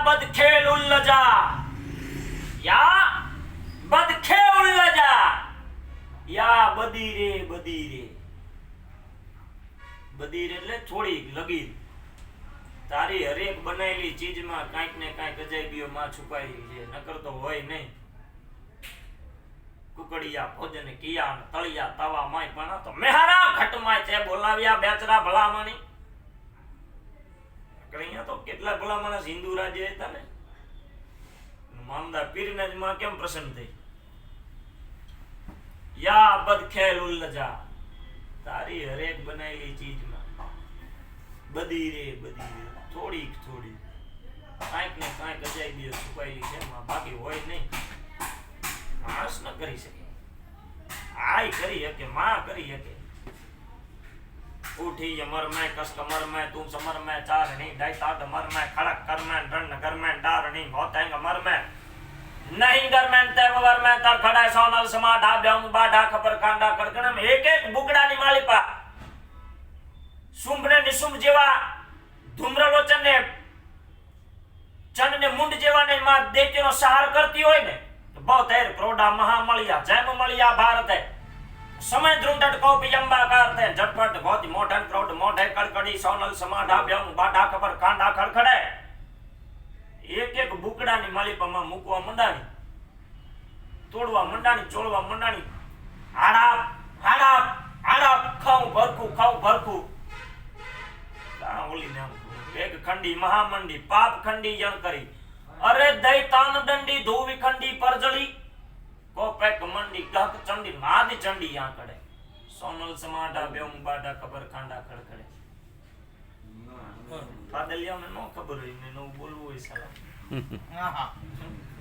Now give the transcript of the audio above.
बदखेल उल्लजा, या बदखेल उल्लजा, या બદી રે બદીર એટલે થોડી લગીર. તારી હરેક બનાવેલી ચીજમાં કાંઈક ને કાંઈક અજાયબીઓ માં છુપાયેલી છે, નકર તો હોય નહીં. કુકડિયા ભોજન કિયા તળિયા તવા માય પણ તો મેહારા ઘટમાય તે બોલાવ્યા બેચરા ભલામણી. અહીંયા તો કેટલા ભલા માણસ હિન્દુ રાજ્ય હતા ને, મામદા પીરના જ માં કેમ પ્રસન્ન થઈ. યા બદખેલ ઉલ્લજા, તારી હરેક બનાવેલી ચીજમાં બદી રે થોડીક કાંઈક ને કાંઈક અજાયબીઓ છુપાયેલી છે, બાકી હોય નહીં. માણસ ન કરી શકે, આય કરી શકે, માં કરી શકે. ઉઠી અમર में कस कमर में तू समर में चारणी दैता डमर में खड़क कर में रण नगर में डारणी होतेंग अमर में नहीं घर में तेवर में तर खड़ा सोनल समा ढाब्या बाढ़ा खबर कांडा कड़कणम. एक एक બુકડાની માલિપા શુંભ ને નિશુંભ જેવા ધૂમ્રલોચન ને ચંદ ને મુંડ જેવા ને માં દેત્યનો સહાર કરતી હોય ને, બહુતેર પ્રોડા મહામળિયા જેમ મળિયા ભારતે समय द्रुंडट को पियंबा करते झटपट बहुत मोटन क्राउड मोढे कड़कड़ी सोनल समाडा ब्यम बाडा खबर कांडा खड़खड़े. एक एक બુકડાની માલિપામાં મૂકવા મંડાણી, તોડવા મંડાણી, ચોળવા મંડાણી. હાડા ખાઉં ભરખું ઓલી નામ એક ખંડી મહામંડી પાપ ખંડી જણ કરી. અરે દઈ તાન દંડી ધોવી ખંડી પરજળી કોપેક મંડી ગહક ચંડી નાદ ચંડી યાં કડે સોનલ સમાડા બેમ બાડા ખબર કાંડા ખડખડે. પાદલિયાને નો ખબર હોય ને નો બોલવું હોય સાલા.